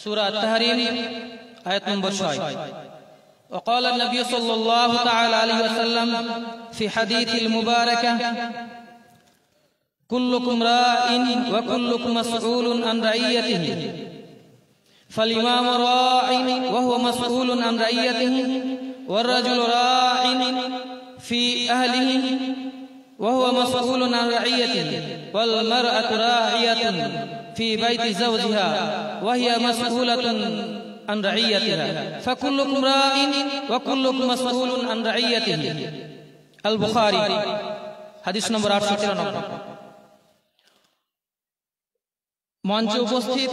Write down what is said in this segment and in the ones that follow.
سورة التحريم آية نمبر 6 وقال النبي صلى الله تعالى عليه وسلم في حديث المباركة كلكم راع وكلكم مسؤول عن رعيته فالإمام راع وهو مسؤول عن رعيته والرجل راع في أهله وهو مسؤول عن رعيته والمرأة راعية في بيت زوجها وهي مسؤولة عن رعيتها فكلكم راع وكلكم مسؤول عن رعيته البخاري حديث نمبر 893 মঞ্চে উপস্থিত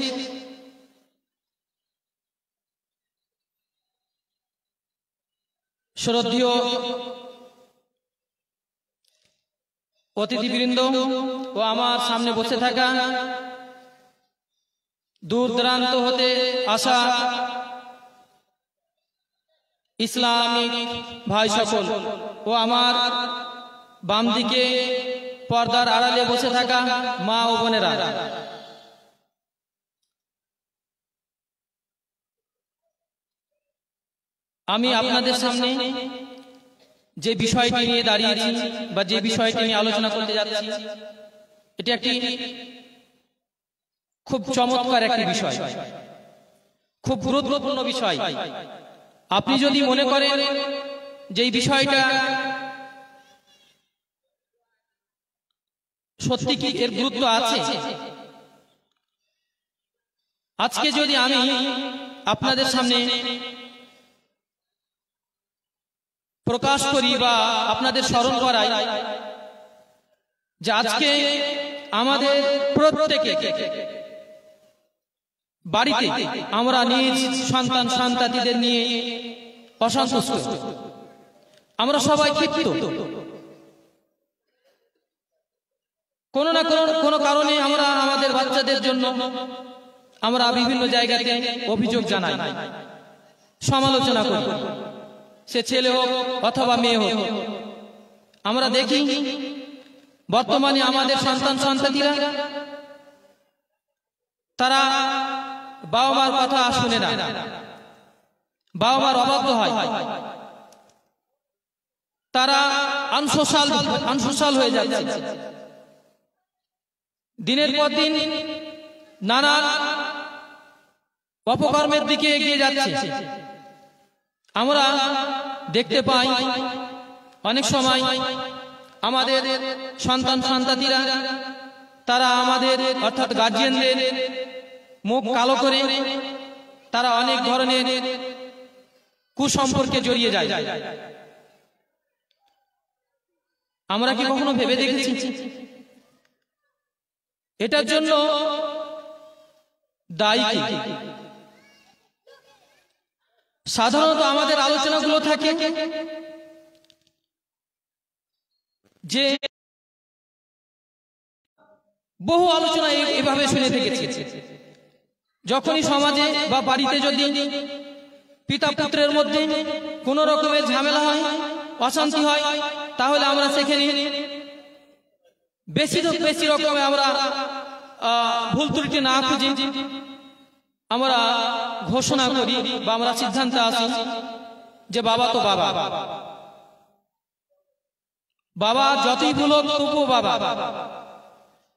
শ্রদ্ধেয় অতিথিবৃন্দ ও আমার সামনে বসে থাকা দূর দূরান্ত হতে আসা ইসলামিক ভাই সকল ও আমার বাম দিকে পর্দার আড়ালে বসে থাকা মা ও বোনেরা, আমি আপনাদের সামনে যে বিষয়টি নিয়ে দাঁড়িয়েছি বা যে বিষয়টি নিয়ে আলোচনা করতে যাচ্ছি এটি একটি খুব চমৎকার একটি বিষয়, খুব গুরুত্বপূর্ণ বিষয়। আপনি যদি মনে করেন যে এই বিষয়টা সত্যি কি এর গুরুত্ব আছে, আজকে যদি আমি আপনাদের সামনে প্রকাশ করি বা আপনাদের স্মরণ করাই যে আজকে আমাদের প্রত্যেকে বাড়িতে আমরা নিজ সন্তান সন্ততিদের নিয়ে অসন্তুষ্ট, আমরা সবাই ক্ষিপ্ত, কোনো না কোনো কারণে আমরা আমাদের বাচ্চাদের জন্য আমরা বিভিন্ন জায়গাতে অভিযোগ জানাই, সমালোচনা করি, সে ছেলে হোক অথবা মেয়ে হোক। আমরা দেখি বর্তমানে আমাদের সন্তান সন্ততিরা তারা বাবা মার কথা শুনে না, বাবা মার অবাধ্য হয়, তারা আনসোশাল হয়ে যাচ্ছে, দিনের পর দিন নানা অপকর্মের দিকে এগিয়ে যাচ্ছে। আমরা দেখতে পাই অনেক সময় আমাদের সন্তান সন্ততিরা তারা আমাদের অর্থাৎ গার্জিয়ানদের মুখ কালো করে তারা অনেক ধরনের কুসম্পর্কে জড়িয়ে যায়। আমরা কি কখনো ভেবে দেখেছি এটার জন্য দায়ী কি? সাধারণত আমাদের আলোচনাগুলো থাকে যে বহু আলোচনা এভাবে শুনে থেকেছি, যখনই সমাজে বা বাড়িতে যদি পিতা পুত্রের মধ্যে কোন রকমের ঝামেলা হয়, অশান্তি হয়, তাহলে আমরা সেখানে বেশি রকমের আমরা ভুল ত্রুটি না খুঁজি আমরা ঘোষণা করি বা আমরা সিদ্ধান্তে আসি যে বাবা তো বাবা, বাবা যতই ভুল হোক তবুও বাবা।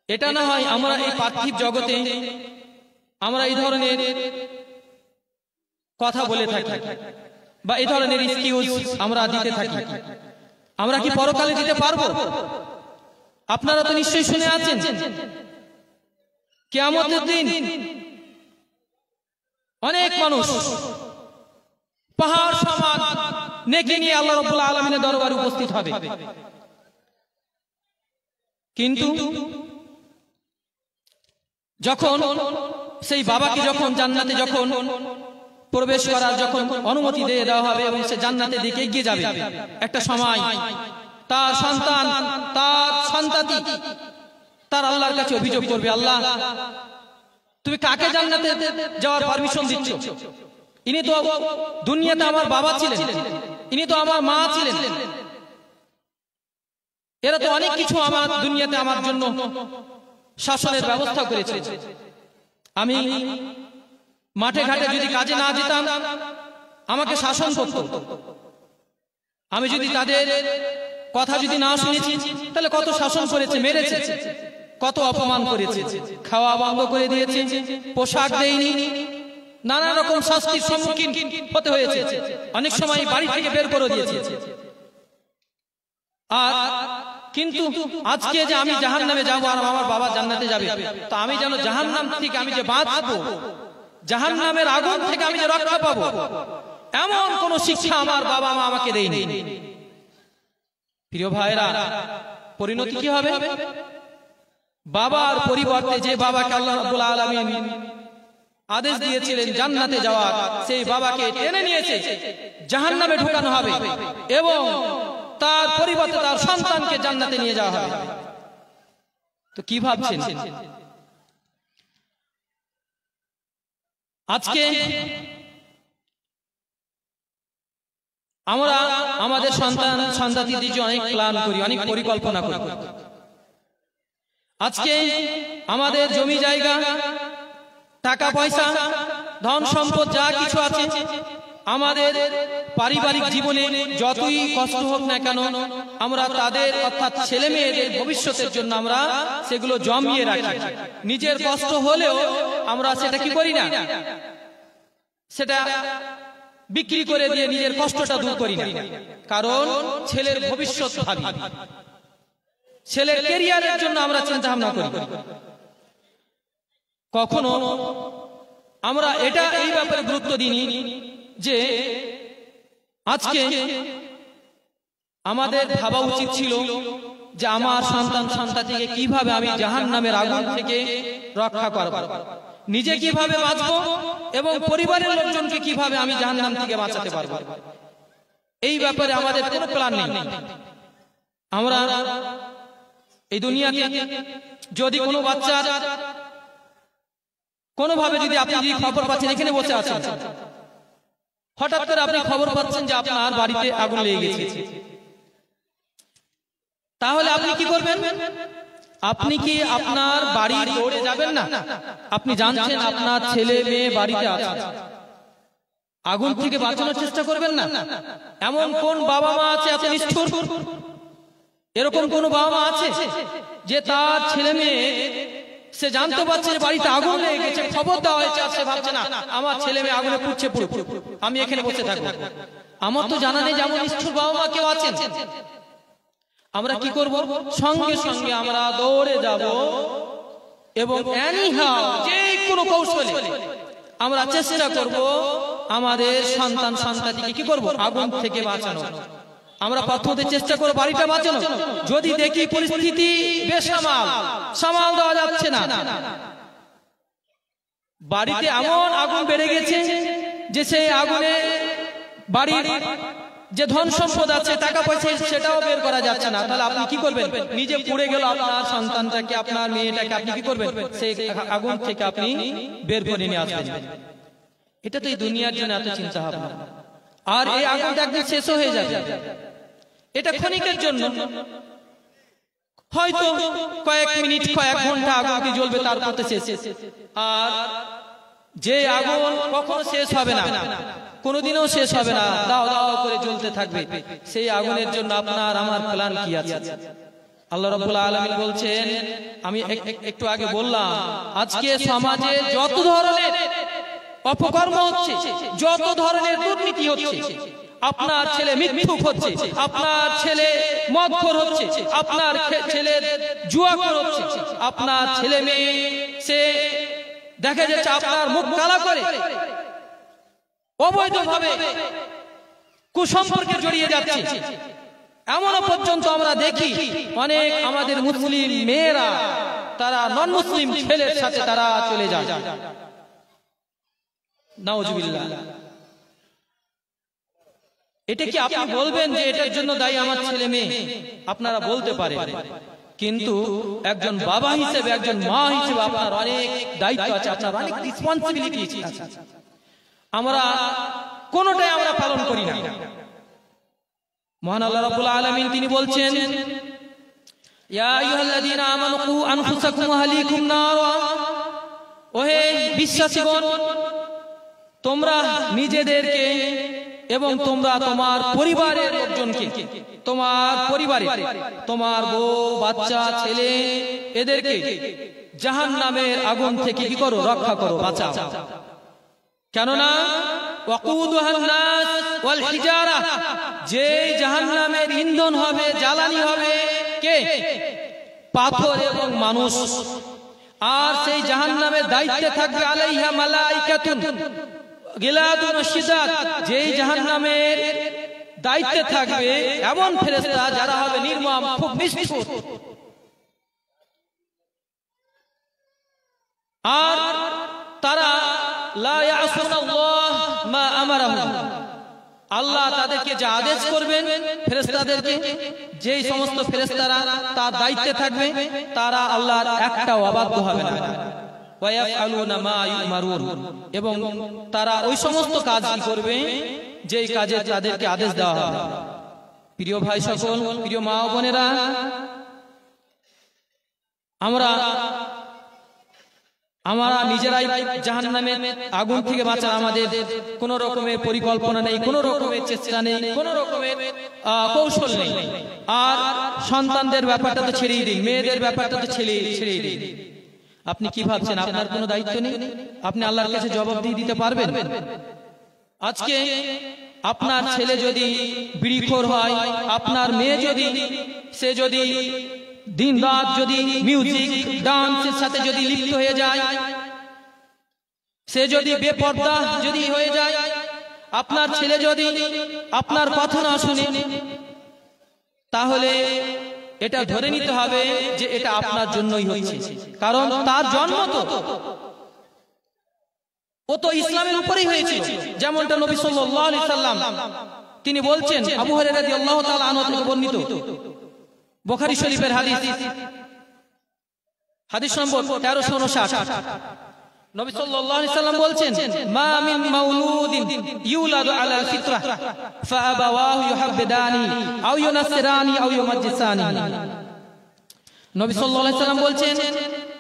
এটা না হয় আমরা এই পার্থিব জগতে আমরা এই ধরনের কথা বলে থাকি বা এই ধরনের এক্সকিউজ আমরা দিতে থাকি। আমরা কি পরকালে দিতে পারবো? আপনারা তো নিশ্চয়ই শুনে আছেন কিয়ামতের দিন অনেক মানুষ পাহাড় সমান নেকি নিয়ে আল্লাহ রাব্বুল আলামিনের দরবারে উপস্থিত হবে, কিন্তু যখন সেই বাবাকে যখন জান্নাতে যখন প্রবেশ করার যখন অনুমতি দিয়ে দেওয়া হবে এবং সে জান্নাতের দিকে এগিয়ে যাবে, একটা সময় তার সন্তান তার সন্ততি তার আল্লাহর কাছে অভিযোগ করবে, আল্লাহ তুমি কাকে জান্নাতে যাওয়ার পারমিশন দিচ্ছ? ইনি তো দুনিয়াতে আমার বাবা ছিলেন, ইনি তো আমার মা ছিলেন, এরা তো অনেক কিছু আমার দুনিয়াতে আমার জন্য শাসনের ব্যবস্থা করেছে, আমি মাঠে ঘাটে যদি কাজে না যেতাম আমাকে শাসন করত। আমি যদি তাদের কথা যদি না শুনেছি তাহলে কত শাসন করেছে, মেরেছে, কত অপমান করেছে, খাওয়া বন্ধ করে দিয়েছে, পোশাক দেয়নি, নানা রকম শাস্তির সম্মুখীন হতে হয়েছে, অনেক সময় বাড়ি থেকে বের করে দিয়েছে। আর কিন্তু আজকে যে আমি জাহান্নামে যাবো আর আমার বাবা জান্নাতে যাবে, তো আমি যেন জাহান্নাম থেকে আমি যে বাঁচবো, জাহান্নামের আগুন থেকে আমি যে রক্ষা পাবো, এমন কোন শিক্ষা আমার বাবা মা আমাকে দেয়নি। প্রিয় ভাইরা, পরিণতি কি হবে? বাবার পরিবর্তে যে বাবাকে আল্লাহ রাব্বুল আলামিন আদেশ দিয়েছিলেন জান্নাতে যাওয়ার, সেই বাবাকে টেনে নিয়েছে জাহান্নামে ঢোকানো হবে এবং তার পরিবর্তে তার সন্তানকে জান্নাতে নিয়ে যাওয়া হবে। তো কি ভাবছেন? আজকে আমরা আমাদের সন্তান সন্ততিদের জন্য অনেক প্ল্যান করি, অনেক পরিকল্পনা করি। আজকে আমাদের জমি জায়গা, টাকা পয়সা, ধন সম্পদ যা কিছু আছে, আমাদের পারিবারিক জীবনে যতই কষ্ট হোক না কেন, আমরা তাদের অর্থাৎ ছেলে মেয়েদের ভবিষ্যতের জন্য আমরা সেগুলো জমিয়ে রাখি। নিজের কষ্ট হলেও আমরা সেটা কি করি না, সেটা বিক্রি করে দিয়ে নিজের কষ্টটা দূর করি না। কারণ ছেলের ভবিষ্যৎ ভাবি, ছেলের ক্যারিয়ারের জন্য আমরা চিন্তা ভাবনা করি। কখনো আমরা এটা এই ব্যাপারে গুরুত্ব দিইনি যে আজকে আমাদের ভাবা উচিত ছিল যে আমার সন্তান সন্ততিকে কিভাবে আমি জাহান্নামের আগুন থেকে রক্ষা করব, নিজে কিভাবে বাঁচবো এবং পরিবারের লোকজনকে কিভাবে আমি জাহান্নাম থেকে বাঁচাতে পারবো। এই ব্যাপারে আমাদের কোনো প্ল্যান নেই। আমরা এই দুনিয়াতে যদি কোনো বাচ্চা কোনোভাবে যদি আপনি খবর পাচ্ছেন, এখানে বসে আছেন, হঠাৎ করে আপনি খবর পাচ্ছেন যে আপনার বাড়িতে আগুন লেগে গেছে, তাহলে আপনি কি করবেন? আপনি কি আপনার বাড়ি দৌড়ে যাবেন না? আপনি জানছেন আপনার ছেলে মেয়ে বাড়িতে আছে, আগুন থেকে বাঁচানোর চেষ্টা করবেন না? এমন কোন বাবা মা আছে এত নিষ্ঠুর? এরকম কোন বাবা মা আছে যে তার ছেলে মেয়ে সে জানতে পারছে যে বাড়িতে আগুন লেগে গেছে, খবর দেওয়া হয়েছে, আর সে ভাবছে না আমার ছেলে মেয়ে আগুনে পুড়ছে, আমি এখানে বসে থাকবো? আমার তো জানা নেই যেমন নিষ্ঠুর বাবা মা কেউ আছেন। আমরা কি করব? সঙ্গে সঙ্গে আমরা দৌড়ে যাব এবং যে কোনো কৌশলে আমরা চেষ্টা করব আমাদের সন্তান সন্ততিকে কি করব? আগুন থেকে বাঁচানো। আমরা প্রথমে চেষ্টা করব বাড়িটা বাঁচানো। যদি দেখি পরিস্থিতি বেসামাল, সামাল দেওয়া যাচ্ছে না, বাড়িতে এমন আগুন বেড়ে গেছে যে সেই আগুনে বাড়ির যে ধন সম্পদ আছে, টাকা পয়সা, সেটাও বের করা যাচ্ছে না, তাহলে আপনি কি করবেন? নিজে পুড়ে গেল আপনার সন্তানটাকে, আপনার মেয়েটাকে আপনি কি করবেন? সেই আগুন থেকে আপনি বের করে নিয়ে আসবেন। এটা তো এই দুনিয়ার জন্য এত চিন্তা ভাবনা। আর এই আগুনটা একদিন শেষ হয়ে যাবে, এটা ক্ষণিকের জন্য, হয়তো কয়েক মিনিট কয়েক ঘন্টা আগুন জ্বলবে, তারপর শেষ। আর যে আগুন কখনো শেষ হবে না, কোনোদিনও শেষ হবে না, দাও দাও করে জ্বলতে থাকবে, সেই আগুনের জন্য আপনার আমার প্ল্যান কি আছে? আল্লাহ রাব্বুল আলামিন বলছেন, আমি একটু আগে বললাম, আজকে সমাজে যত ধরনের অপকর্ম হচ্ছে, যত ধরনের দুর্নীতি হচ্ছে, আপনার ছেলে মিথ্যুক হচ্ছে, আপনার ছেলে মদখোর হচ্ছে, আপনার ছেলে জুয়াখোর হচ্ছে, আপনার ছেলে মেয়ে সে দেখা যাচ্ছে আপনার মুখ কালা করে অবৈধভাবে কুসম্পর্কে জড়িয়ে যাচ্ছে। এমনও পর্যন্ত আমরা দেখি অনেক আমাদের মুসলিম মেয়েরা তারা নন মুসলিম ছেলের সাথে তারা চলে যায়। নাউজুবিল্লাহ। এটা কি আপনি বলবেন যে এটার জন্য দায়ী আমার ছেলে মেয়ে? আপনারা বলতে পারেন, কিন্তু একজন বাবা হিসেবে, একজন মা হিসেবে আপনার অনেক দায়িত্ব আছে, আপনার অনেক রেসপন্সিবিলিটি আছে। আমরা কোনটাই আমরা পালন করি না। মহান আল্লাহ রাব্বুল আলামিন তিনি বলছেন, ইয়া আইয়ুহাল্লাযীনা আমানু কু আনফুসাকুম ওয়া আহলিকুম নারা, ওহে বিশ্বাসীগণ তোমরা নিজেদেরকে এবং তোমরা তোমার পরিবারের লোকজনকে, তোমার পরিবারে তোমার বউ বাচ্চা ছেলে এদেরকে জাহান্নামের আগুন থেকে কি করো? রক্ষা করো, বাঁচাও। কেননা ওয়াকুদুহান নাস ওয়াল হিজারা, যে জাহান্নামের ইন্ধন হবে, জ্বালানি হবে কে? পাথর এবং মানুষ। আর সেই জাহান্নামের দায়িত্বে থাকবে আলাইহা মালাইকাতুন গিলাদুন শিদাদ, যেই জাহান্নামের দায়িত্বে থাকবে এমন ফেরেশতা যারা হবে নির্মম, খুব নিষ্ঠুর। আর তারা লা ইয়াসুনাল্লাহ মা আমারাহুম, আল্লাহ তাদেরকে যা আদেশ করবেন ফেরেশতাদেরকে, যেই সমস্ত ফেরেশতারা তার দায়িত্বে থাকবে তারা আল্লাহর একটাও অবাধ্য হবে না। ওয়া ইয়াফআলুনা মা ইউমারুন, এবং তারা ওই সমস্ত কাজই করবে যেই কাজে তাদেরকে আদেশ দেওয়া হবে। প্রিয় ভাই সকল, প্রিয় মা ও বোনেরা, আমরা নিজেরাই জাহান্নামের আগুন থেকে বাঁচার আমাদের কোন রকমের পরিকল্পনা নেই, কোন রকমের চেষ্টা নেই, কোন রকমের কৌশল নেই। আর সন্তানদের ব্যাপারটা তো ছেড়েই দিন, মেয়েদের ব্যাপারটা তো ছেড়েই দিন। আপনি কি ভাবছেন আপনার কোনো দায়িত্ব নেই? আপনি আল্লাহর কাছে জবাবদিহি দিতে পারবেন? আজকে আপনার ছেলে যদি বিড়িখোর হয়, আপনার মেয়ে যদি দিন রাত যদি মিউজিক ডান্সের সাথে যদি লিপ্ত হয়ে যায়, সে যদি বেপর্দা যদি হয়ে যায়, আপনার ছেলে যদি আপনার কথা না শুনে, তাহলে এটা ধরে নিতে হবে যে এটা আপনার জন্যই হচ্ছে। কারণ তার জন্ম ও তো ইসলামের উপরেই হয়েছিল। যেমনটা নবী সাল্লাল্লাহু আলাইহি সাল্লাম তিনি বলছেন, আবু হুরায়রা রাদিয়াল্লাহু তাআলা আনহু থেকে বর্ণিত বুখারী শরীফের হাদিস নম্বর 1359, নবী সাল্লাল্লাহু আলাইহি সাল্লাম বলছেন, মা মিন মাউলুদিন ইউলাদু আলাল ফিতরা ফাআবাওয়াহু ইউহাব্বিদানি আও ইউনাসসিরানি আও ইউমাজ্জিসানি। নবী সাল্লাল্লাহু আলাইহি সাল্লাম বলছেন,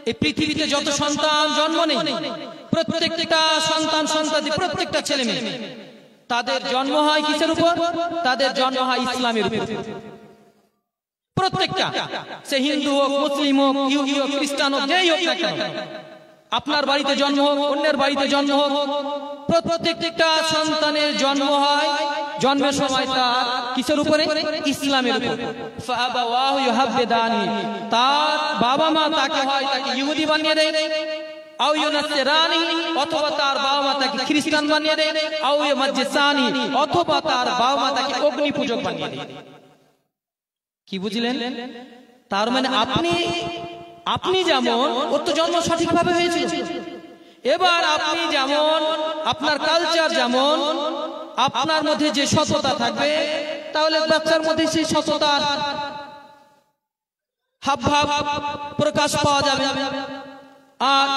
এই পৃথিবীতে যত সন্তান জন্ম নেয়, প্রত্যেকটা সন্তান প্রত্যেকটা ছেলে মেয়ে তাদের জন্ম হয় কিসের উপর? তাদের জন্ম হয় ইসলামের উপর। প্রত্যেকটা, সে হিন্দু হোক, মুসলিম হোক, ইহুদি হোক, খ্রিস্টান হোক, যেই হোক না কেন, আপনার বাড়িতে জন্ম হোক, অন্যের বাড়িতে জন্ম হোক, প্রত্যেকটা সন্তানের জন্ম হয় জন্মের সময় তার কিসের উপরে? ইসলামের উপর। ফাআবাওয়াহু ইউহাব্বিদানি, তার বাবা মা তাকে ইহুদি বানিয়ে দেয়, আও ইউনাসসিরানি, অথবা তার বাবা মা তাকে খ্রিস্টান বানিয়ে দেয়, আও ইউমাজ্জিসানি, অথবা তার বাবা মা তাকে অগ্নি পূজক বানিয়ে দেয়। কি বুঝলেন? তার মানে আপনি যেমন, ওর তো জন্ম সঠিকভাবে হয়েছিল, এবার আপনি যেমন, আপনার কালচার যেমন, আপনার মধ্যে যে সততা থাকবে, তাহলে বাচ্চার মধ্যে সেই সততার হাবভাব প্রকাশ পাওয়া যাবে। আর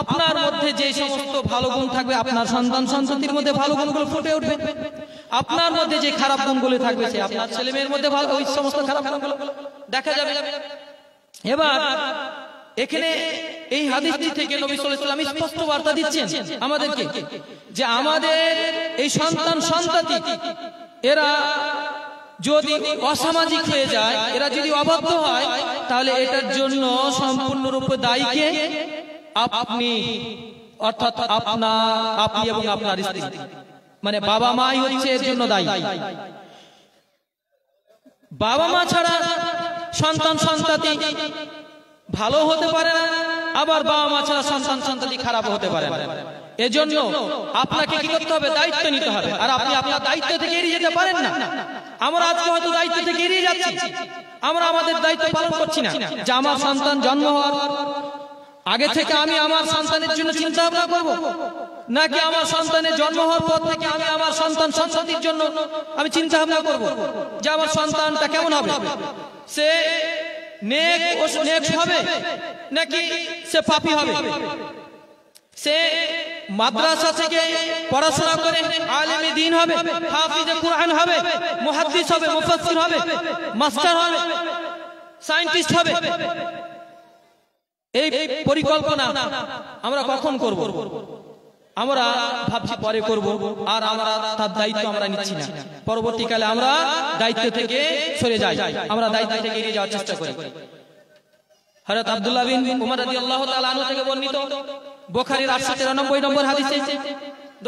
আপনার মধ্যে যে সমস্ত ভালো গুণ থাকবে, আপনার সন্তানটির মধ্যে ভালো গুণগুলো ফুটে উঠবে। আপনার মধ্যে যে খারাপ গুণগুলো থাকবে, সে আপনার ছেলে মেয়ের মধ্যে ভালো ওই সমস্ত খারাপ গুণগুলো দেখা যাবে। এবার এখানে এই হাদিসটি থেকে নবী সাল্লাল্লাহু আলাইহি ওয়াসাল্লাম স্পষ্ট বার্তা দিচ্ছেন আমাদেরকে, যে আমাদের এই সন্তানটি এরা যদি অসামাজিক হয়ে যায়, এরা যদি অবাধ্য হয়, তাহলে এটার জন্য সম্পূর্ণরূপে দায়ী কে? আপনি, অর্থাৎ আপনি এবং আপনার স্ত্রী, মানে বাবা মাই হচ্ছে এর জন্য দায়ী। বাবা মা ছাড়া সন্তানটি ভালো হতে পারে না, আবার বাবা মা ছাড়া সন্তানটি খারাপ হতে পারে না। এজন্য আপনাকে কি করতে হবে? দায়িত্ব নিতে হবে। আর আপনি আপনার দায়িত্ব থেকে এড়িয়ে যেতে পারেন না। আমরা আজকে হয়তো দায়িত্ব থেকে এড়িয়ে যাচ্ছি, আমরা আমাদের দায়িত্ব পালন করছি না। যে আমার সন্তান জন্ম হওয়ার আগে থেকে আমি আমার সন্তানের জন্য চিন্তা ভাবনা করব, নাকি আমার সন্তানের জন্ম হওয়ার পর থেকে আমি আমার সন্তানটির জন্য আমি চিন্তা ভাবনা করব যে আমার সন্তানটা কেমন হবে, সে নেক হবে নাকি সে পাপী হবে, সে মাদ্রাসা থেকে পড়াশোনা করে আলেমে দ্বীন হবে, হাফিজে কুরআন হবে, মুহাদ্দিস হবে, মুফাসসির হবে, মাস্টার হবে, সায়েন্টিস্ট হবে। এই পরিকল্পনা আমরা কখন করব? আমরা ভাবছি পরে করব, আর আমরা তার দায়িত্ব আমরা নিচ্ছি না। পরবর্তীকালে আমরা দায়িত্ব থেকে সরে যাই, আমরা দায়িত্ব থেকে এড়িয়ে যাওয়ার চেষ্টা করি। হযরত আব্দুল্লাহ বিন উমর রাদিয়াল্লাহু তাআলা আনহু থেকে বর্ণিত বুখারীর 893 নম্বর হাদিসে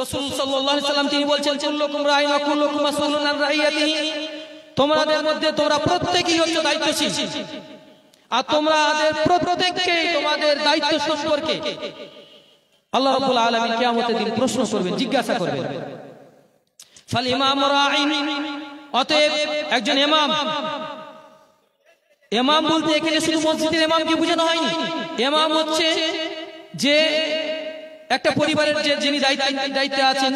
রাসূল সাল্লাল্লাহু আলাইহি ওয়াসাল্লাম তিনি বলছেন, কুল্লুকুম রাঈন ওয়া কুল্লুকুম মাসউলুন আন রাইয়াতিহি, তোমাদের মধ্যে তোমরা প্রত্যেকেই হচ্ছে দায়িত্বশীল, আর তোমাদের প্রত্যেককেই তোমাদের দায়িত্ব সম্পর্কে আল্লাহ রাব্বুল আলামিন কিয়ামতের দিন প্রশ্ন করবেন, জিজ্ঞাসা করবেন। ফাল ইমাম রাঈন, অতএব একজন ইমাম, ইমাম বলতে এখানে শুধু মসজিদের ইমামকে বোঝানো হয়নি। ইমাম হচ্ছে যে একটা পরিবারের যে যিনি দায়িত্বে আছেন,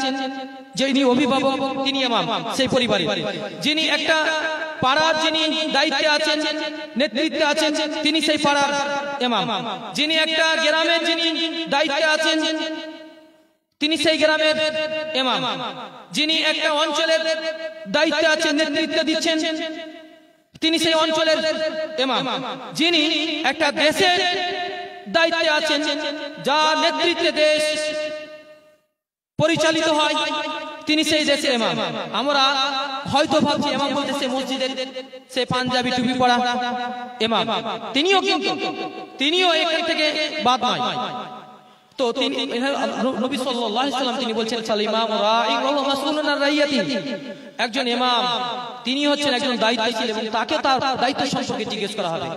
যিনি অভিভাবক তিনি ইমাম সেই পরিবারে। যিনি একটা পাড়ার যিনি দায়িত্বে আছেন, নেতৃত্বে আছেন, তিনি সেই পাড়ার ইমাম। যিনি একটা গ্রামের যিনি দায়িত্বে আছেন, তিনি সেই গ্রামের ইমাম। যিনি একটা অঞ্চলের দায়িত্বে আছেন, নেতৃত্ব দিচ্ছেন, তিনি সেই অঞ্চলের ইমাম। যিনি একটা দেশের দায়িত্বে আছেন, যার নেতৃত্বে দেশ পরিচালিত হয়, তিনি সেই দেশের ইমাম। আমরা হয়তো ভাবছি ইমাম বলতে সে মসজিদের সে পাঞ্জাবি টুপি পরা ইমাম, তিনিও এখান থেকে বাদ নয়। তো তিনি নবী সাল্লাল্লাহু আলাইহি ওয়াসাল্লাম তিনি বলছেন, সাল ইমাম রাঈ ওয়া হুয়া মাসউলুন আন রাইয়াতিহি, একজন ইমাম তিনি হচ্ছেন একজন দায়িত্বশীল এবং তাকে তার দায়িত্ব সম্পর্কে জিজ্ঞেস করা হবে।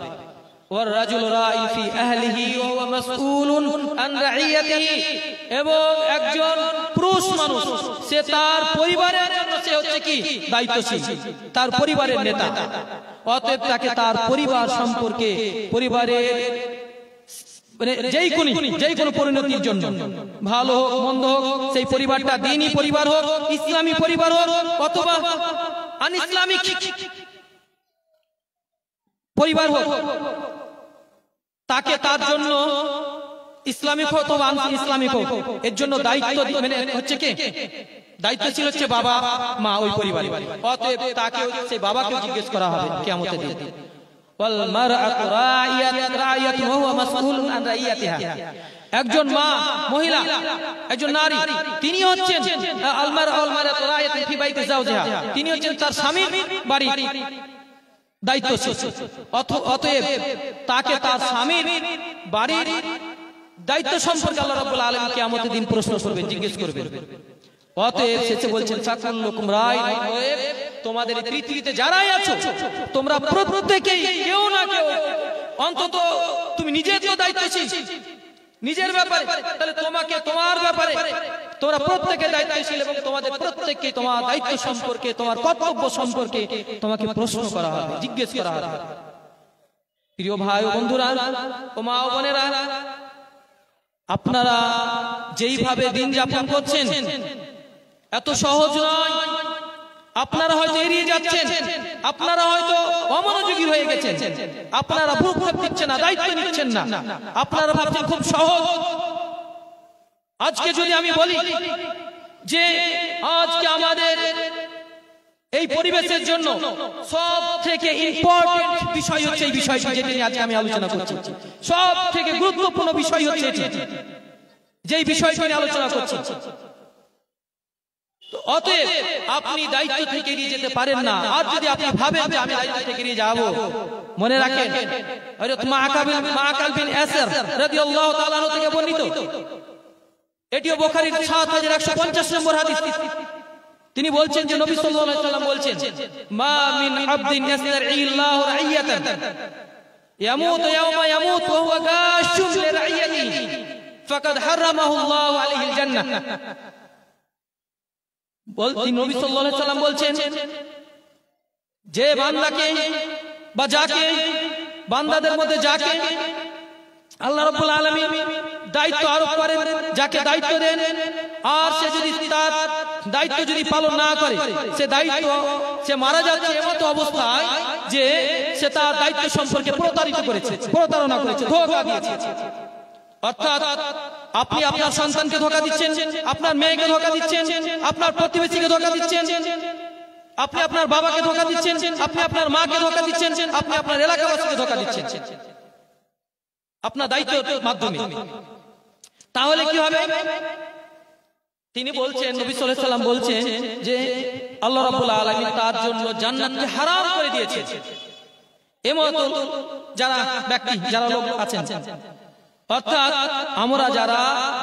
ওয়ার রাজুল রাঈ ফি আহলিহি ওয়া হুয়া মাসউলুন আন রাইয়াতিহি, এবং একজন পুরুষ মানুষ সে তার পরিবারের জন্য সে হচ্ছে কি দায়িত্বশীল, তার পরিবারের নেতা। অতএব তাকে তার পরিবার সম্পর্কে, পরিবারের যেই কোনো পরিণতির জন্য, ভালো হোক মন্দ হোক, সেই পরিবারটা দ্বীনি পরিবার হোক, ইসলামী পরিবার হোক, অথবা আন ইসলামিক পরিবার হোক, তাকে তার জন্য ইসলামিক হোক অথবা আন ইসলামিক হোক, এর জন্য দায়িত্ব মানে হচ্ছে কে দায়িত্বশীল হচ্ছে বাবা মা ওই পরিবারে। অতএব তাকে সেই বাবাকে জিজ্ঞেস করা হবে কিয়ামতের দিন। একজন মা, মহিলা, একজন নারী, তিনি হচ্ছেন তিনি হচ্ছেন তার স্বামীর বাড়ি দায়িত্বশীল। অতএব তাকে তার স্বামীর বাড়ির দায়িত্ব সম্পর্কে আল্লাহ রাব্বুল আলামিন কিয়ামতের দিন প্রশ্ন করবেন, জিজ্ঞেস করবেন। অতএব শেষে বলছেন, ফাকুল্লুকুম রাঈন, তোমাদের এই পৃথিবীতে যারাই আছো তোমরা প্রত্যেকেই কেউ না কেউ অন্তত, তুমি নিজে তো দায়িত্বশীল নিজের ব্যাপারে, তাহলে তোমাকে তোমার ব্যাপারে তোমরা প্রত্যেকে দায়িত্বশীল এবং তোমাদের প্রত্যেককে তোমার দায়িত্ব সম্পর্কে, তোমার কর্তব্য সম্পর্কে তোমাকে প্রশ্ন করা হবে, জিজ্ঞেস করা হবে। প্রিয় ভাই ও বন্ধুরা ও মা ও বোনেরা, আপনারা যেইভাবে দিন যাপন করছেন এত সহজ নয়। আপনারা হয়তো এড়িয়ে যাচ্ছেন, আপনারা হয়তো অমনোযোগী হয়ে গেছেন, আপনারা ভূক্ষেপ দিচ্ছেন না, দায়িত্ব নিচ্ছেন না, আপনারা ভাবছেন খুব সহজ। আজকে যদি আমি বলি যে আজকে আমাদের এই পরিবেশের জন্য সব থেকে ইম্পর্টেন্ট বিষয় হচ্ছে এই বিষয়টি যেটা নিয়ে আজকে আমি আলোচনা করছি, সব থেকে গুরুত্বপূর্ণ বিষয় হচ্ছে এটি, যেই বিষয়টি নিয়ে আলোচনা করছি। অতএব আপনি দায়িত্ব থেকে এড়িয়ে যেতে পারেন না। আর যদি আপনি ভাবেন যে আমি দায়িত্ব থেকে এড়িয়ে যাব, মনে রাখেন হযরত মাআকাল বিন ইয়াসির রাদিয়াল্লাহু তাআলা আনহু থেকে বর্ণিত, এটিও বুখারীর 7150 নম্বর হাদিস। তিনি বলছেন যে নবী সাল্লাল্লাহু আলাইহি ওয়াসাল্লাম বলছেন, মা মিন আবদিন ইয়াসতারিল্লাহু রাইয়াতান ইয়ামুতু ইয়াওমা ইয়ামুতু ওয়া হুয়া গাশুন লিরাইয়াতিহি ফাকাদ হারামাহু আল্লাহু আলাইহিল জান্নাহ। নবী সাল্লাল্লাহু আলাইহি ওয়াসাল্লাম বলছেন, যে বান্দাকে বা যাকে, বান্দাদের মধ্যে যাকে আল্লাহ রাব্বুল আলামিন দায়িত্ব আরোপ করেন, যাকে দায়িত্ব দেন, আর সে যদি তার দায়িত্ব যদি পালন না করে, সে দায়িত্ব সে মারা যাচ্ছে এমতো অবস্থায় যে সে তার দায়িত্ব সম্পর্কে প্রতারণা করেছে, ধোঁকা দিয়েছে। অর্থাৎ আপনি আপনার সন্তানকে ধোঁকা দিচ্ছেন, আপনার মেয়েকে ধোঁকা দিচ্ছেন, আপনার প্রতিবেশীকে ধোঁকা দিচ্ছেন, আপনি আপনার বাবাকে ধোঁকা দিচ্ছেন, আপনি আপনার মাকে ধোঁকা দিচ্ছেন, আপনি আপনার এলাকাবাসীকে ধোঁকা দিচ্ছেন আপনার দায়িত্বের মাধ্যমে। তাহলে কি হবে? তিনি বলছেন, নবী সাল্লাল্লাহু আলাইহি ওয়াসাল্লাম বলছেন যে আল্লাহ রাব্বুল আলামিন তার জন্য জান্নাতকে হারাম করে দিয়েছেন। এমত যারা ব্যক্তি, যারা লোক আছেন, অর্থাৎ আমরা যারা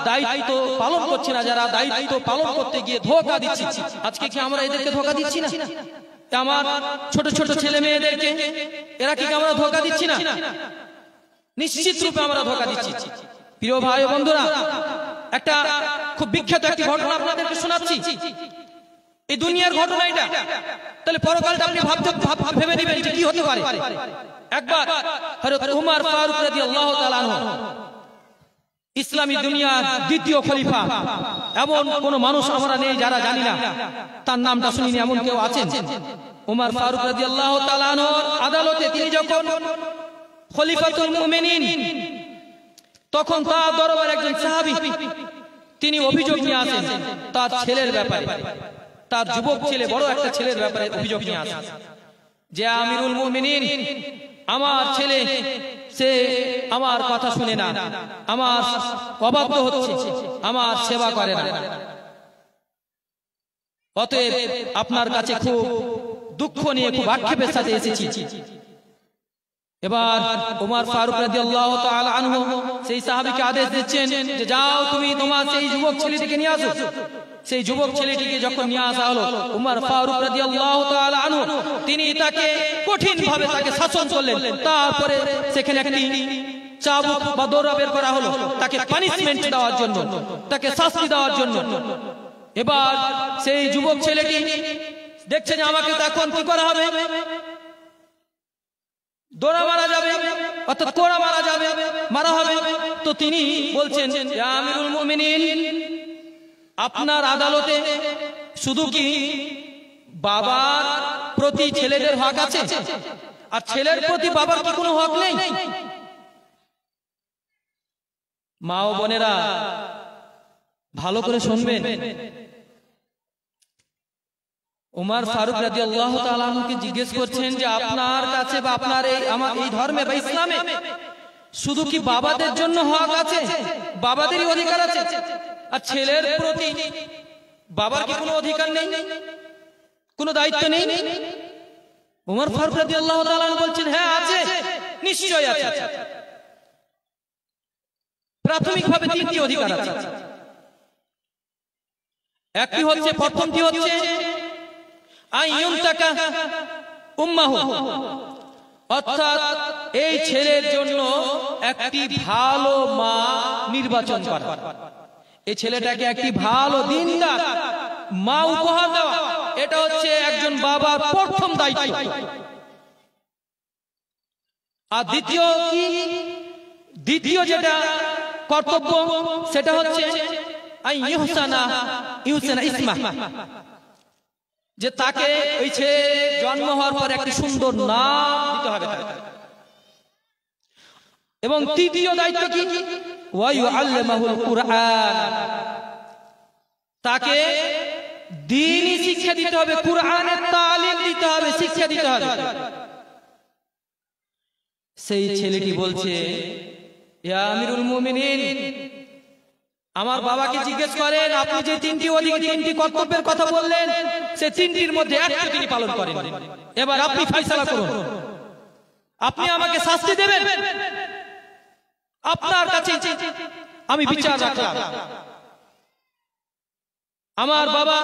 দায়িত্ব পালন করছি না, যারা দায়িত্ব পালন করতে গিয়ে ধোঁকা দিচ্ছি, আজকে কি আমরা এদেরকে ধোঁকা দিচ্ছি না? আমার ছোট ছোট ছেলে মেয়েদেরকে এরা কি আমরা ধোঁকা দিচ্ছি না? নিশ্চিত রূপে আমরা ধোঁকা দিচ্ছি। প্রিয় ভাই ও বন্ধুরা, একটা খুব বিখ্যাত একটি ঘটনা আপনাদেরকে শোনাচ্ছি। এই দুনিয়ার ঘটনা এটা, তাহলে পরকালটা আপনি ভেবে নেবেন যে কি হতে পারে। একবার হযরত উমর ফারুক রাদিয়াল্লাহু তাআলা আনহু, ইসলামী দুনিয়ার দ্বিতীয় খলিফা, এমন কোন মানুষ আমরা নেই যারা জানি না, তার নামটা শুনিনি এমন কেউ আছেন? উমর ফারুক রাদিয়াল্লাহু তাআলা আনহুর আদালতে তিনি যখন খলিফাতুল মুমিনিন, তখন তার দরবারে একজন সাহাবী তিনি অভিযোগ নিয়ে আসেন তার ছেলের ব্যাপারে, তার যুবক ছেলে, বড় একটা ছেলের ব্যাপারে অভিযোগ নিয়ে আসেন যে আমিরুল মুমিনিন, আমার ছেলে সে আমার কথা শুনে না, আমার অবাধ্য হচ্ছে, আমার সেবা করে না, অতএব আপনার কাছে খুব দুঃখ নিয়ে, খুব আক্ষেপের সাথে এসেছি। এবার উমর ফারুক রাদিয়াল্লাহু তাআলা আনহু সেই সাহাবীকে আদেশ দিচ্ছেন যে যাও তুমি তোমার সেই যুবক ছেলেটিকে নিয়ে আসো। সেই যুবক ছেলেটিকে যখন নিয়ে আসা হলো, উমর ফারুক রাদিয়াল্লাহু তাআলা আনহু তিনি তাকে কঠিন ভাবে তাকে শাসন করলেন। তারপরে সেখানে একটি চাবুক বা দৌড়া বের করা হলো তাকে পানিশমেন্ট দেওয়ার জন্য, তাকে শাস্তি দেওয়ার জন্য। এবার সেই যুবক ছেলেটি দেখছে যে আমাকে তখন কি করা হবে, দৌড়া মারা যাবে, অর্থাৎ কোড়া মারা যাবে, মারা হবে। তো তিনি বলছেন, ইয়া আমিরুল মুমিনিন, আপনার আদালতে শুধু কি বাবার প্রতি ছেলেদের হক আছে, আর ছেলের প্রতি বাবার কি কোনো হক নেই? মা ও বোনেরা ভালো করে শুনবেন। উমর ফারুক রাদিয়াল্লাহু তাআলা আনহুকে জিজ্ঞেস করছেন যে আপনার কাছে বা আপনার এই ধর্মে বা ইসলামে শুধু কি বাবাদের জন্য হক আছে, বাবাদেরই অধিকার আছে, আর ছেলের প্রতি বাবার কি কোনো অধিকার নেই, কোনো দায়িত্ব নেই? উমর ফারুক রাদিয়াল্লাহু তাআলা আনহু বলছেন, হ্যাঁ আছে, নিশ্চয়ই আছে। প্রাথমিকভাবে তিনটি অধিকার আছে। একটি হচ্ছে, প্রথমটি হচ্ছে আইয়ুনতাকা উম্মাহু, অর্থাৎ এই ছেলের জন্য একটি ভালো মা নির্বাচন করা, এই ছেলেটাকে একটি ভালো দ্বীনদার মা উপহার দেওয়া, এটা হচ্ছে একজন বাবার প্রথম দায়িত্ব। আর দ্বিতীয় যেটা কর্তব্য, সেটা হচ্ছে ইহসানা ইসমা, যে তাকে ওই ছেলে জন্ম হওয়ার পর একটি সুন্দর নাম দিতে হবে। এবং তৃতীয় দায়িত্ব কি, ওয়া ইউআল্লিমুল কুরআন, তাকে দ্বীনি শিক্ষা দিতে হবে, কুরআনের তালিম দিতে হবে, শিক্ষা দিতে হবে। সেই ছেলেটি বলছে, ইয়া আমিরুল মুমিনিন, আমার বাবাকে জিজ্ঞেস করেন আপনি যে তিনটি কর্তব্যের কথা বললেন, সে তিনটির মধ্যে একটা তিনি পালন করেন। এবার আপনি ফয়সালা করুন, আপনি আমাকে শাস্তি দেবেন, আপনার কাছে আমি বিচার রাখলাম। আমার বাবা,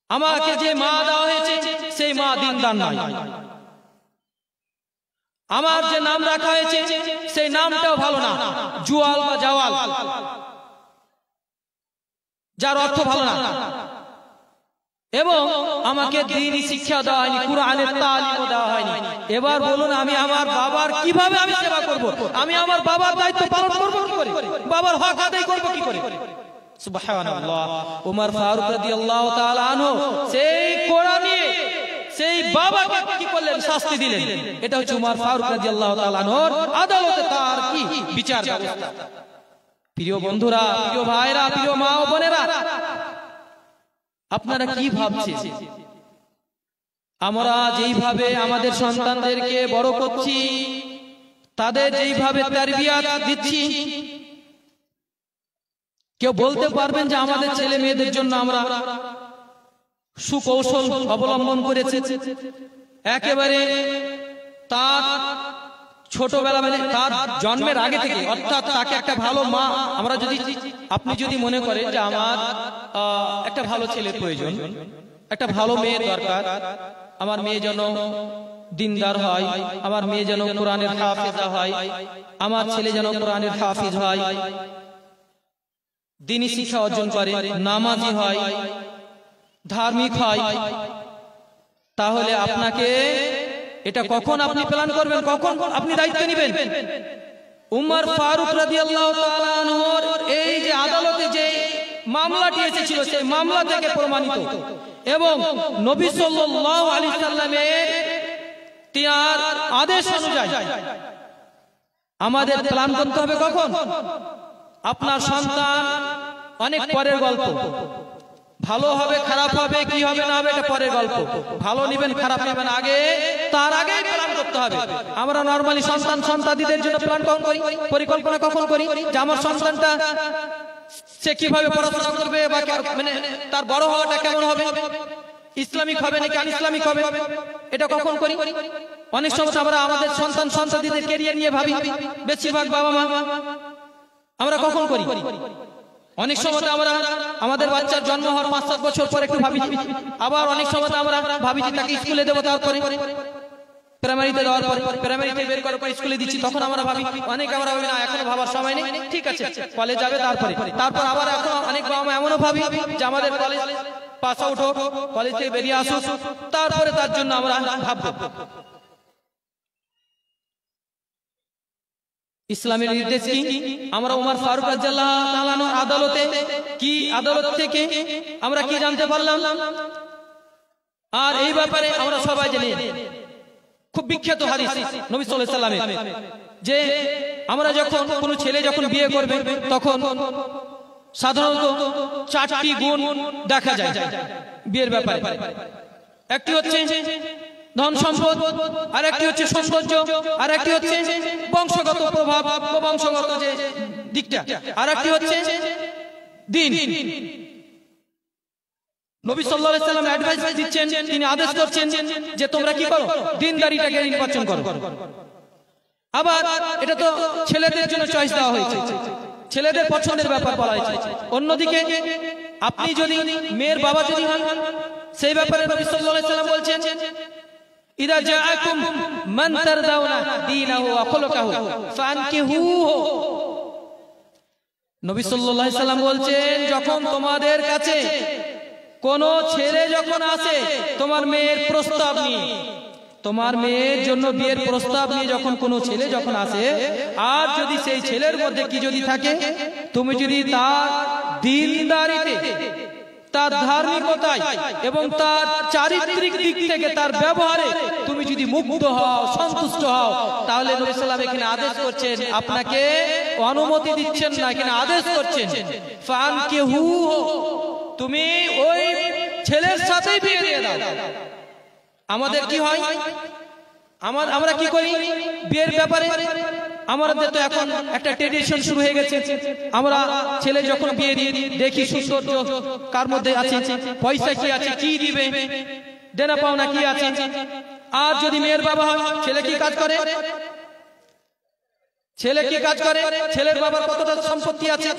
আমাকে যে মা দেওয়া হয়েছে সেই মা দিনদার নয়, আমার যে নাম রাখা হয়েছে সেই নামটাও ভালো না, জুয়াল বা জাওয়াল, যার অর্থ ভালো না। এবং আমাকে দ্বীনি শিক্ষা দেওয়া হয়নি, কুরআনের তালিমও দেওয়া হয়নি। এবার বলুন, আমি আমার বাবার কিভাবে আমি সেবা করব? আমি আমার বাবার দায়িত্ব পালন করব কি করে? বাবার হক আদায় করব কি করে? সুবহানাল্লাহ। উমর ফারুক রাদিয়াল্লাহু তাআলা আনহু সেই কোরআন নিয়ে সেই বাবাকে কি করলেন, শাস্তি দিলেন। এটা হচ্ছে উমর ফারুক রাদিয়াল্লাহু তাআলা আনহুর আদালতে তার কি বিচার ব্যবস্থা। প্রিয় বন্ধুরা, প্রিয় ভাইরা, প্রিয় মা ও বোনেরা, আপনারা কি ভাবছেন? আমরা যেইভাবে আমাদের সন্তানদেরকে বড় করছি, তাদের যেইভাবে তারবিয়াত দিচ্ছি, কেউ বলতে পারবেন যে আমাদের ছেলে মেয়েদের জন্য আমরা সুকৌশল অবলম্বন করেছি? একেবারে তার ছোটবেলা মানে তার জন্মের আগে থেকে, অর্থাৎ তাকে একটা ভালো মা, আমরা যদি আপনি যদি মনে করেন যে আমার একটা ভালো ছেলের প্রয়োজন, একটা ভালো মেয়ের দরকার, আমার মেয়ে যেন দিনদার হয়, আমার মেয়ে যেন কোরআনের হাফেজা হয়, আমার ছেলে যেন কোরআনের হাফেজ হয়, দ্বীনি শিক্ষা অর্জন করে, নামাজি হয়, ধার্মিক হয়, তাহলে আপনাকে এটা কখন আপনি প্ল্যান করবেন, কখন আপনি দায়িত্ব নেবেন? উমর ফারুক রাদিয়াল্লাহু তাআলা আনহুর এই যে আদালতে যে মামলাটি এসেছিল, সেই মামলা থেকে প্রমাণিত এবং নবী সাল্লাল্লাহু আলাইহি সাল্লামের তার আদেশ অনুযায়ী আমাদের প্ল্যান করতে হবে কখন? আপনার সন্তান অনেক পরের গল্প, ভালো হবে খারাপ হবে কি হবে না হবে এটা পরের গল্প, ভালো নেবেন খারাপ নেবেন আগে, তার আগেই প্ল্যান করতে হবে। আমরা নরমালি সন্তানদের জন্য প্ল্যান কখন করি, পরিকল্পনা কখন করি যে আমার সন্তানটা সে কিভাবে পড়াশোনা করবে বা মানে তার বড় হওয়াটা কেমন হবে, ইসলামিক হবে নাকি আন ইসলামিক হবে, এটা কখন করি? অনেক সময় আমরা আমাদের সন্তানদের ক্যারিয়ার নিয়ে ভাবি, বেশিরভাগ বাবা মা আমরা কখন করি? অনেক সময় আমরা আমাদের বাচ্চার জন্ম হওয়ার 5-7 বছর পর একটু ভাবি, আবার অনেক সময় আমরা ভাবি যে তাকে স্কুলে দেবো, তারপরে প্রাইমারিতে দেওয়ার পরে প্রাইমারিতে বের করার পর স্কুলে দিচ্ছি, তখন আমরা ভাবি, অনেক আমরা ভাবি না এখনো ভাবার সময় নেই, ঠিক আছে কলেজ যাবে তারপর আবার এখন অনেক বাবা মা এমনও ভাবি যে আমাদের কলেজ পাস আউট হোক, কলেজ থেকে বেরিয়ে আসুক, তারপরে তার জন্য আমরা ভাববো। ইসলামের নির্দেশ কি? আমরা উমর ফারুক রাদিয়াল্লাহু তাআলা আনহুর আদালতে কি, আদালত থেকে আমরা কি জানতে পারলাম? আর এই ব্যাপারে আমরা সবাই জানি, খুব বিখ্যাত হাদিস নবী সাল্লাল্লাহু আলাইহি ওয়াসাল্লামের, যে আমরা যখন কোনো ছেলে যখন বিয়ে করবে তখন সাধারণত 4টি গুণ দেখা যায় বিয়ের ব্যাপারে। একটি হচ্ছে ধন সম্পদ, আর একটি হচ্ছে সৌন্দর্য, আর একটি হচ্ছে বংশগত প্রভাব, বংশগত যে দিকটা, আর একটি হচ্ছে দিন। নবী সাল্লাল্লাহু আলাইহি ওয়াসাল্লাম অ্যাডভাইস দিচ্ছেন, তিনি আদেশ করছেন যে তোমরা কি করো, দিনদারিটাকে নির্বাচন করো। আবার এটা তো ছেলেদের জন্য চয়েস দেওয়া হয়েছে, ছেলেদের পছন্দের ব্যাপার বলা হয়েছে। অন্যদিকে আপনি যদি মেয়ের বাবা যদি হন, সেই ব্যাপারে নবী সাল্লাল্লাহু আলাইহি ওয়াসাল্লাম বলছেন, ইদা জাআকুম মান তারদাউনা দীনাহু ওয়া খুলুকাহু ফানকিহুহু। নবী সাল্লাল্লাহু আলাইহি ওয়াসাল্লাম বলছেন, যখন তোমাদের কাছে কোন ছেলে যখন আসে তোমার মেয়ের প্রস্তাব নিয়ে, তোমার মেয়ের জন্য বিয়ের প্রস্তাব নিয়ে যখন কোন ছেলে যখন আসে, আর যদি সেই ছেলের মধ্যে কি যদি থাকে, তুমি যদি তার দ্বীনদারিতে, তার ধার্মিকতায় এবং তার চারিত্রিক দিক থেকে তার ব্যবহারে তুমি যদি মুগ্ধ হও, সন্তুষ্ট হও, তাহলে নবী সাল্লাল্লাহু আলাইহি ওয়াসাল্লাম এখানে আদেশ করছেন, আপনাকে অনুমতি দিচ্ছেন না, এখানে আদেশ করছেন ফানকিহু, তুমি ওই ছেলের সাথেই বিয়ে দিয়ে দাও। আমাদের কি হয়, আমরা কি করি বিয়ের ব্যাপারে, আমাদের তো এখন একটা ট্রেডিশন শুরু হয়ে গেছে, আমরা ছেলে যখন বিয়ে দিয়ে দেখি সৌন্দর্য কার মধ্যে আছে, পয়সা কি আছে, কি দিবে, দেনা পাওনা কি আছে। আর যদি মেয়ের বাবা হয়, ছেলে কি কাজ করে, ছেলের বাবার কতটা সম্পত্তি আছে,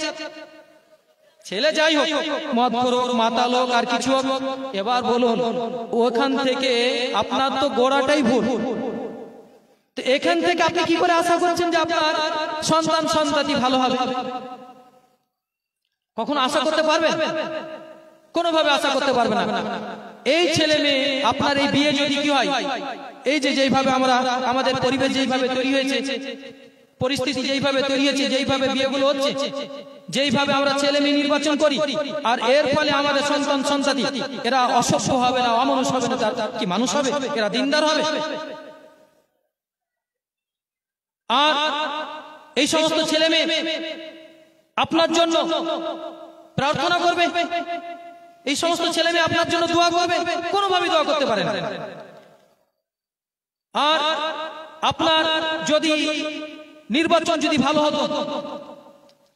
ছেলে যাই হোক মদ খোর মাতাল হোক আর কিছু হোক, এবার বলুন ওখান থেকে আপনার তো গোড়াটাই ভুল। তো এখান থেকে আপনি কি করে আশা করছেন যে আপনার সন্তান-সন্ততি ভালো হবে? কখনো আশা করতে পারবেন? কোনোভাবে আশা করতে পারবেন না। এই ছেলে মেয়ে আপনার এই বিয়ে যদি কি হয়, এই যে যেইভাবে আমরা আমাদের পরিবেশ যেইভাবে তৈরি হয়েছে, পরিস্থিতি যেইভাবে তৈরি হয়েছে, যেইভাবে বিয়েগুলো হচ্ছে, যেইভাবে আমরা ছেলে মেয়ে নির্বাচন করি, আর এর ফলে আমাদের সন্তান-সন্ততি এরা অসভ্য হবে না, অমানুষ হবে না, কি মানুষ হবে, এরা দিনদার হবে। আর এই সমস্ত ছেলে মেয়ে আপনার জন্য প্রার্থনা করবে, এই সমস্ত ছেলে মেয়ে আপনার জন্য দোয়া করবে, কোনোভাবে দোয়া করতে পারে না। আর আপনার যদি নির্বাচন যদি ভালো হতো,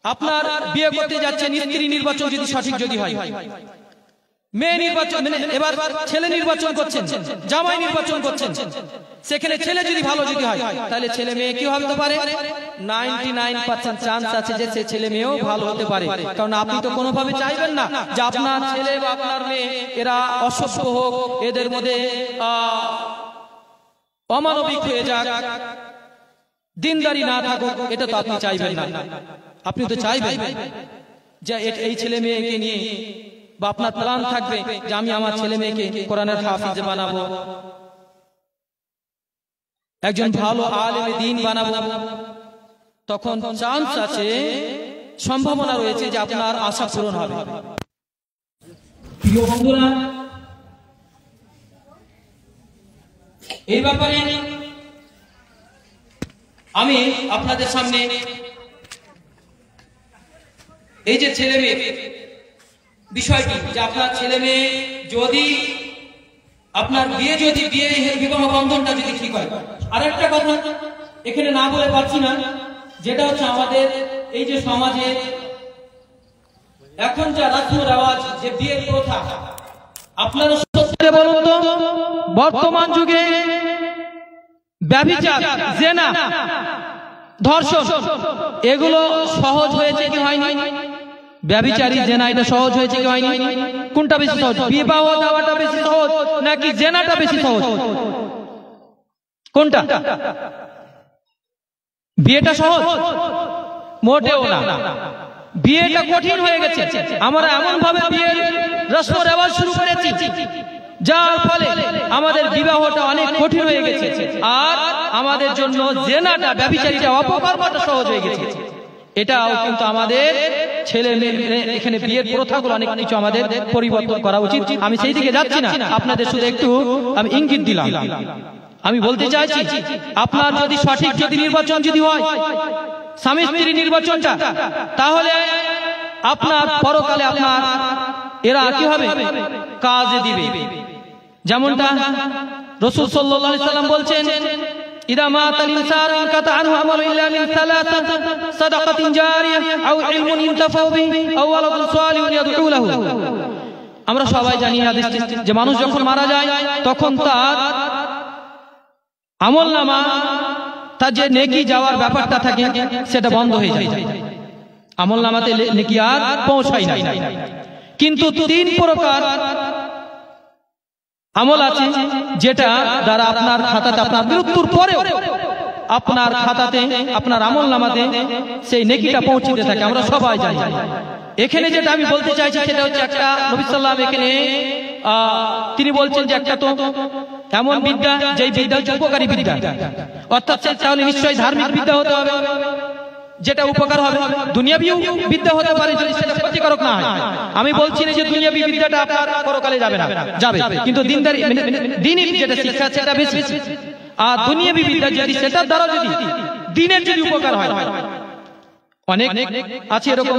আপনার বিয়ে করতে যাচ্ছেন, স্ত্রী নির্বাচন যদি সঠিক যদি হয়, মেয়ে নির্বাচন এবার ছেলে নির্বাচন করছেন, জামাই নির্বাচন করছেন, সেখানে ছেলে যদি ভালো যদি হয় তাহলে ছেলে মেয়ে কি হতে পারে? 99% চান্স আছে যে সে ছেলে মেয়েও ভালো হতে পারে। কারণ আপনি তো কোনোভাবে চাইবেন না যে আপনার ছেলে বা আপনার মেয়ে এরা অসভ্য হোক, এদের মধ্যে অমানবিক হয়ে যাক, দিনদারি না থাকুক, এটা তো আপনি চাইবেন না। আপনি তো চাইবেন যে এই ছেলে মেয়েকে নিয়ে, বা আপনার প্ল্যান থাকবে যে আমি আমার ছেলে মেয়েকে কোরআনের হাফিজ বানাবো, একজন ভালো আলেমে দ্বীন বানাবো। তখন চান্স আছে, সম্ভাবনা রয়েছে যে আপনার আশা পূরণ হবে। প্রিয় বন্ধুরা, এই ব্যাপারে আমি আপনাদের সামনে এই যে ছেলে মেয়ে বিষয়টি, যে আপনার ছেলে মেয়ে যদি আপনার বিয়ে বিবাহ বন্ধনটা যদি ঠিক হয়। আর একটা কথা এখানে না বলে পারছি না, যেটা হচ্ছে আমাদের এই যে সমাজে এখন যা রাষ্ট্র রেওয়াজ, যে বিয়ের প্রথা, আপনারা সত্যি বলুন তো বর্তমান যুগে ব্যভিচার, জেনা, ধর্ষণ এগুলো সহজ হয়েছে কি হয়নি? ব্যভিচারী জেনা এটা সহজ হয়েছে কি হয়নি? কোনটা বেশি সহজ? বিবাহ দেওয়াটা বেশি সহজ নাকি জেনাটা বেশি সহজ? কোনটা? বিয়েটা সহজ? মোটেও না, বিয়েটা কঠিন হয়ে গেছে। আমরা এমন ভাবে বিয়ের রসম রেওয়াজ শুরু করেছি যার ফলে আমাদের বিবাহটা অনেক কঠিন হয়ে গেছে, আর আমাদের জন্য জেনাটা, ব্যভিচারীটা, অপকর্মটা সহজ হয়ে গেছে। এটাও কিন্তু আমাদের ছেলে মেয়ে এখানে বিয়ের প্রথাগুলো অনেক কিছু আমাদের পরিবর্তন করা উচিত। আমি সেই দিকে যাচ্ছি না, আপনাদের শুধু একটু আমি ইঙ্গিত দিলাম। আমি বলতে চাইছি, আপনার যদি সঠিক যদি নির্বাচন যদি হয়, স্বামী স্ত্রী নির্বাচনটা, তাহলে আপনার পরকালে আপনার এরা কি হবে? কাজে দিবে। যেমনটা রাসূল সাল্লাল্লাহু আলাইহি সাল্লাম বলছেন, ইদা মাতাল ইনসানু ইনকাতা আনহু আমালু ইল্লা মিন সালাসা সাদাকাতিন জারিয়া আও ইলমুন ইনতাফাউ বিহি আও ওয়ালাদুন সালিহুন ইয়াদউ লাহু। আমরা সবাই জানি হাদিসটি, যে মানুষ যখন মারা যায় তখন তার আমলনামা, তার যে নেকি যাওয়ার ব্যাপারটা থাকে সেটা বন্ধ হয়ে যায়, আমলনামাতে নেকি আর পৌঁছায় না। কিন্তু 3 প্রকার আমল আছে যেটা দ্বারা আপনার খাতাতে, আপনার মৃত্যুর পরেও আপনার খাতাতে, আপনার আমলনামাতে সেই নেকিটা পৌঁছতে থাকে, আমরা সবাই জানি। এখানে যেটা আমি বলতে চাইছি সেটা হচ্ছে, একটা নবী সাল্লাল্লাহু আলাইহি এখানে তিনি বলছেন যে একটা তো এমন বিদ্যা, যেই বিদ্যা হচ্ছে উপকারী বিদ্যা, অর্থাৎ তাহলে নিশ্চয়ই ধার্মিক বিদ্যা হতে হবে, যেটা উপকার হবে। দুনিয়াবী বিদ্যা হতে পারে যদি সেটা ক্ষতিকারক না হয়। আমি বলছি না যে দুনিয়াবী বিদ্যাটা আপনার পরকালে যাবে না, যাবে, কিন্তু দ্বীনি যেটা শিক্ষা সেটা বেশি। আর দুনিয়াবী বিদ্যা যদি সেটার দ্বারা যদি দ্বীনের যদি উপকার হয়, অনেক আছে এরকম,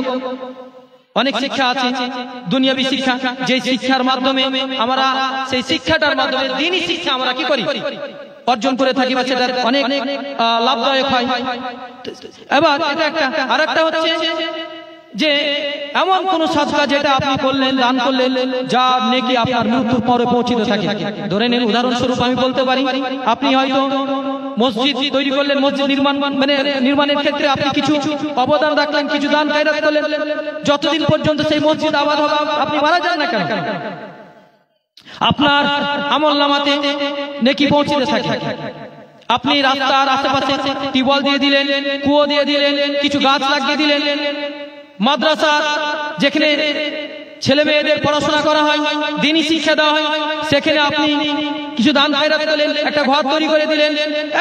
অনেক শিক্ষা আছে দুনিয়াবী শিক্ষা, যে শিক্ষার মাধ্যমে আমরা সেই শিক্ষাটার মাধ্যমে দ্বীনি শিক্ষা আমরা কি করি? অর্জন করে থাকি, বা সেটা অনেক লাভদায়ক হয়। এবার এটা একটা। আর একটা হচ্ছে যে এমন কোন সাদকা যেটা আপনি করলেন, দান করলেন, যার নেকি আপনার মৃত্যুর পরে পৌঁছতে থাকে। ধরে নিন, উদাহরণস্বরূপ আমি বলতে পারি, আপনি হয়তো মসজিদ তৈরি করলেন, মসজিদ নির্মাণের ক্ষেত্রে আপনি কিছু অবদান রাখলেন, কিছু দান খায়রাত করলেন। যতদিন পর্যন্ত সেই মসজিদ আবাদ হবে, আপনি মারা যান না কেন, আপনার আমলনামাতে নেকি পৌঁছতে থাকে। আপনি রাস্তার আশেপাশে টিউবওয়েল দিয়ে দিলেন, কুয়ো দিয়ে দিলেন, কিছু গাছ লাগিয়ে দিলেন, মাদ্রাসা যেখানে ছেলে মেয়েদের পড়াশোনা করা হয়, দ্বীনি শিক্ষা দেওয়া হয়, সেখানে আপনি কিছু দান খায়রাত করলেন, একটা ঘর তৈরি করে দিলেন।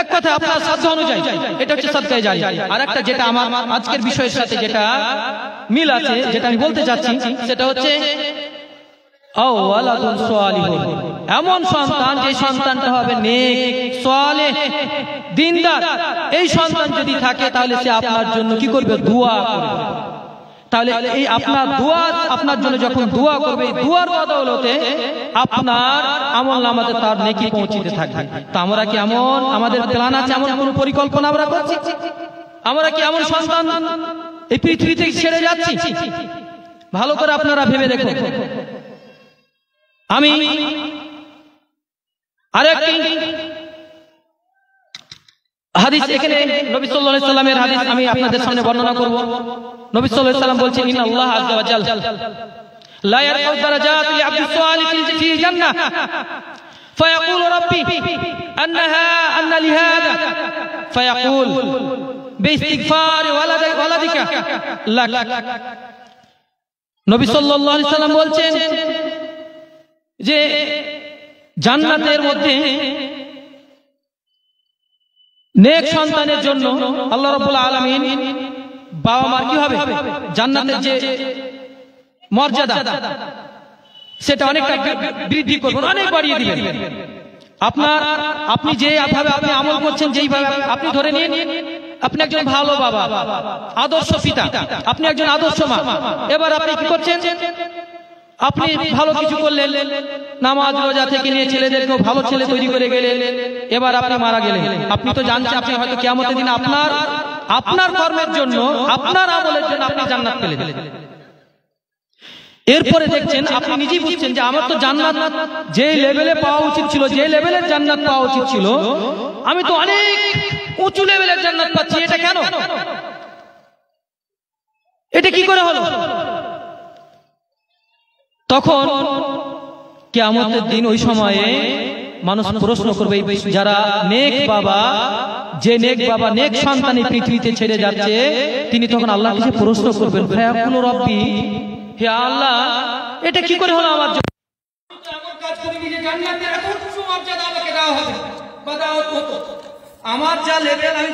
এক কথা আপনার সাধ্য অনুযায়ী, এটা হচ্ছে সাদকায়ে জারিয়া। আর একটা যেটা আমার আজকের বিষয়ের সাথে যেটা মিল আছে, যেটা আমি বলতে চাচ্ছি, সেটা হচ্ছে এমন সন্তান, যে সন্তানটা হবে নেক, সালেহ, দিনদার। এই সন্তান যদি থাকে তাহলে সে আপনার জন্য কি করবে? দোয়া করবে। তাহলে এই আপনার দোয়া, আপনার জন্য যখন দোয়া করবে, দোয়ার বদৌলতে আপনার আমলনামাতে তার নেকি পৌঁছতে থাকবে। তো আমরা কি এমন, আমাদের প্ল্যান আছে, এমন কোন পরিকল্পনা আমরা করছি? আমরা কি এমন সন্তান এই পৃথিবী থেকে ছেড়ে যাচ্ছি। ভালো করে আপনারা ভেবে দেখুন। আমি আরেকটি হাদিস এখানে নবী সাল্লাল্লাহু আলাইহি সাল্লামের হাদিস আমি আপনাদের সামনে বর্ণনা করব। নবী সাল্লাল্লাহু আলাইহি সাল্লাম বলছেন, ইন্নাল্লাহ আযজা ওয়া জাল লা ইয়ারফা'ু দারাজাত লি'আবদি সালিহ ফিল জান্নাহ ফায়াকুলু রাব্বি আন্না লিহাযা ফায়াকুল বিইস্তিগফার ওয়ালাদিকা লাক। নবী সাল্লাল্লাহু আলাইহি সাল্লাম বলছেন যে জান্নাতের মধ্যে নেক সন্তানের জন্য আল্লাহ রাব্বুল আলামিন বাবা মার কি হবে, জান্নাতের যে মর্যাদা সেটা অনেকটা বৃদ্ধি করবেন, অনেক বাড়িয়ে দিবেন। আপনি যেভাবে আপনি আমল করছেন, যেইভাবে আপনি ধরে নিন আপনি একজন ভালো বাবা, আদর্শ পিতা, আপনি একজন আদর্শ মা। এবার আপনি কি করছেন, আপনি ভালো কিছু করলেন, নামাজ রোজা থেকে নিয়ে ছেলেদেরকেও ভালো ছেলে তৈরি করে গেলেন। এবার আপনি মারা গেলেন, আপনি তো জানছেন আপনি হয়তো কিয়ামতের দিন আপনার কর্মের জন্য, আপনার আমলের জন্য আপনি জান্নাত পেলেন। এরপরে দেখছেন আপনি নিজেই বুঝছেন যে আমার তো জান্নাত যে লেভেলে পাওয়া উচিত ছিল, যে লেভেলের জান্নাত পাওয়া উচিত ছিল, আমি তো অনেক উঁচু লেভেলের জান্নাত পাচ্ছি। এটা কেন, এটা কি করে হলো? তখন কিয়ামতের দিন ওই সময়ে মানুষ প্রশ্ন করবে, যারা নেক বাবা, যে নেক বাবা নেক সন্তান এই পৃথিবীতে ছেড়ে যাচ্ছে, তিনি তখন আল্লাহর কাছে প্রশ্ন করবেন, ফায়াকুলু রাব্বি, হে আল্লাহ এটা কি করে হলো আমার জন্য? এমন কাজ করিনি যে জান্নাতের এত উঁচু মর্যাদা আমাকে দেওয়া হবে বা দেওয়া হতো। আমার যা লেভেল, আমি